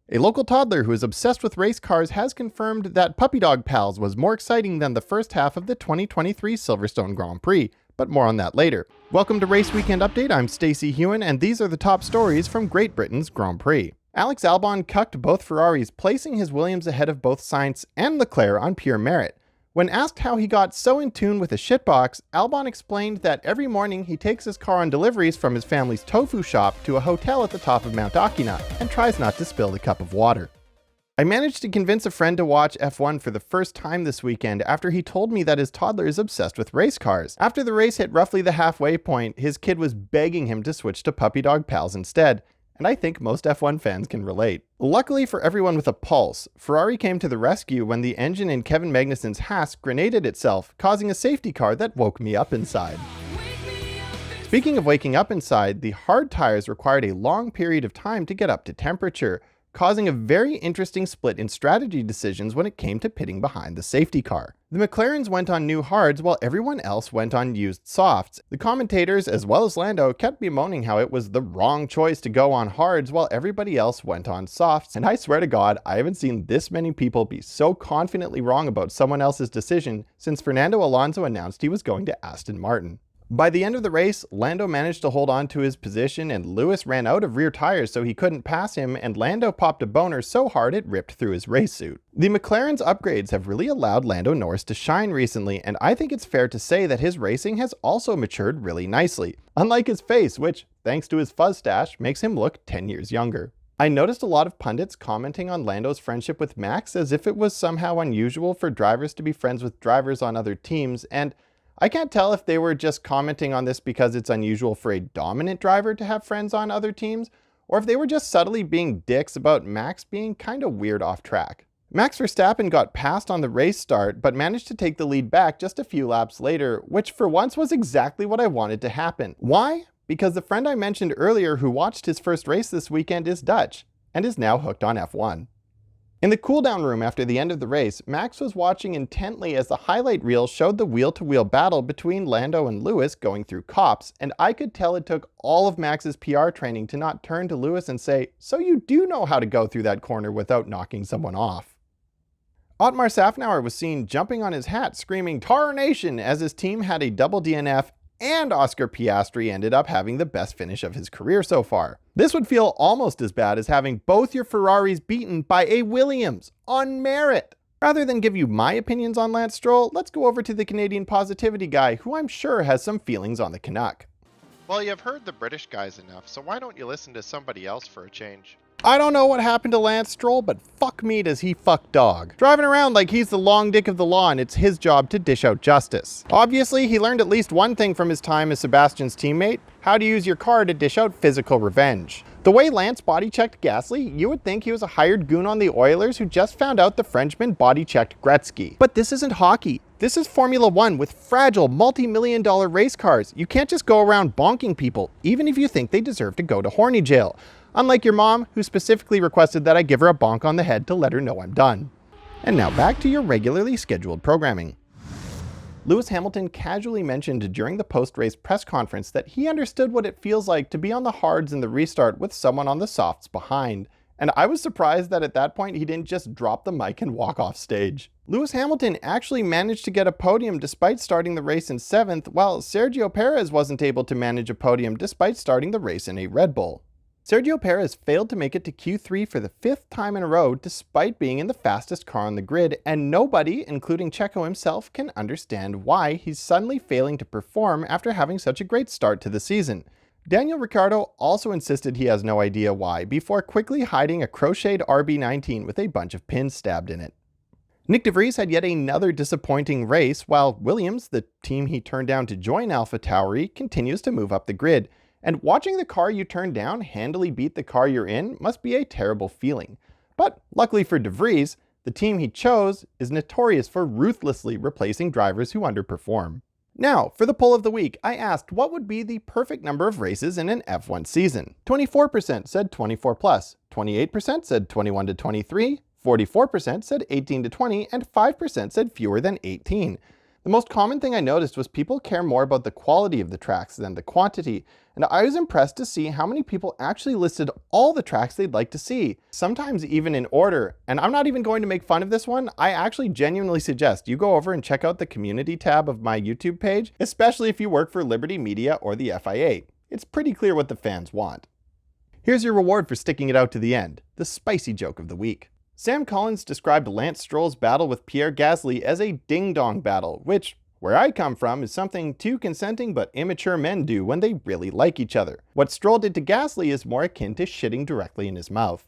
A local toddler who is obsessed with race cars has confirmed that Puppy Dog Pals was more exciting than the first half of the 2023 Silverstone Grand Prix, but more on that later. Welcome to Race Weekend Update, I'm Stacey Hewen, and these are the top stories from Great Britain's Grand Prix. Alex Albon cucked both Ferraris, placing his Williams ahead of both Sainz and Leclerc on pure merit. When asked how he got so in tune with a shitbox, Albon explained that every morning he takes his car on deliveries from his family's tofu shop to a hotel at the top of Mount Akina and tries not to spill the cup of water. I managed to convince a friend to watch F1 for the first time this weekend after he told me that his toddler is obsessed with race cars. After the race hit roughly the halfway point, his kid was begging him to switch to Puppy Dog Pals instead. And I think most F1 fans can relate. Luckily for everyone with a pulse, Ferrari came to the rescue when the engine in Kevin Magnussen's Haas grenaded itself, causing a safety car that woke me up inside. Speaking of waking up inside, the hard tires required a long period of time to get up to temperature, causing a very interesting split in strategy decisions when it came to pitting behind the safety car. The McLarens went on new hards while everyone else went on used softs. The commentators, as well as Lando, kept bemoaning how it was the wrong choice to go on hards while everybody else went on softs, and I swear to God, I haven't seen this many people be so confidently wrong about someone else's decision since Fernando Alonso announced he was going to Aston Martin. By the end of the race, Lando managed to hold on to his position and Lewis ran out of rear tires so he couldn't pass him, and Lando popped a boner so hard it ripped through his race suit. The McLaren's upgrades have really allowed Lando Norris to shine recently, and I think it's fair to say that his racing has also matured really nicely, unlike his face, which, thanks to his fuzz stash, makes him look 10 years younger. I noticed a lot of pundits commenting on Lando's friendship with Max as if it was somehow unusual for drivers to be friends with drivers on other teams, and I can't tell if they were just commenting on this because it's unusual for a dominant driver to have friends on other teams, or if they were just subtly being dicks about Max being kinda weird off track. Max Verstappen got passed on the race start, but managed to take the lead back just a few laps later, which for once was exactly what I wanted to happen. Why? Because the friend I mentioned earlier who watched his first race this weekend is Dutch, and is now hooked on F1. In the cooldown room after the end of the race, Max was watching intently as the highlight reel showed the wheel-to-wheel battle between Lando and Lewis going through Copse, and I could tell it took all of Max's PR training to not turn to Lewis and say, "So you do know how to go through that corner without knocking someone off." Otmar Safnauer was seen jumping on his hat screaming "Tarnation" as his team had a double DNF, and Oscar Piastri ended up having the best finish of his career so far. This would feel almost as bad as having both your Ferraris beaten by a Williams on merit. Rather than give you my opinions on Lance Stroll, let's go over to the Canadian positivity guy, who I'm sure has some feelings on the Canuck. Well, you've heard the British guys enough, so why don't you listen to somebody else for a change? I don't know what happened to Lance Stroll, but fuck me does he fuck dog. Driving around like he's the long dick of the law and it's his job to dish out justice. Obviously, he learned at least one thing from his time as Sebastian's teammate: how to use your car to dish out physical revenge. The way Lance body-checked Gasly, you would think he was a hired goon on the Oilers who just found out the Frenchman body-checked Gretzky. But this isn't hockey. This is Formula One with fragile, multi-million-dollar race cars. You can't just go around bonking people, even if you think they deserve to go to horny jail. Unlike your mom, who specifically requested that I give her a bonk on the head to let her know I'm done. And now back to your regularly scheduled programming. Lewis Hamilton casually mentioned during the post-race press conference that he understood what it feels like to be on the hards in the restart with someone on the softs behind. And I was surprised that at that point he didn't just drop the mic and walk off stage. Lewis Hamilton actually managed to get a podium despite starting the race in 7th, while Sergio Perez wasn't able to manage a podium despite starting the race in a Red Bull. Sergio Perez failed to make it to Q3 for the 5th time in a row despite being in the fastest car on the grid, and nobody, including Checo himself, can understand why he's suddenly failing to perform after having such a great start to the season. Daniel Ricciardo also insisted he has no idea why, before quickly hiding a crocheted RB19 with a bunch of pins stabbed in it. Nick de Vries had yet another disappointing race, while Williams, the team he turned down to join AlphaTauri, continues to move up the grid. And watching the car you turned down handily beat the car you're in must be a terrible feeling. But luckily for de Vries, the team he chose is notorious for ruthlessly replacing drivers who underperform. Now, for the poll of the week, I asked what would be the perfect number of races in an F1 season. 24% said 24 plus, 28% said 21 to 23, 44% said 18 to 20, and 5% said fewer than 18. The most common thing I noticed was people care more about the quality of the tracks than the quantity, and I was impressed to see how many people actually listed all the tracks they'd like to see, sometimes even in order. And I'm not even going to make fun of this one. I actually genuinely suggest you go over and check out the community tab of my YouTube page, especially if you work for Liberty Media or the FIA. It's pretty clear what the fans want. Here's your reward for sticking it out to the end, the spicy joke of the week. Sam Collins described Lance Stroll's battle with Pierre Gasly as a ding-dong battle, which, where I come from, is something two consenting but immature men do when they really like each other. What Stroll did to Gasly is more akin to shitting directly in his mouth.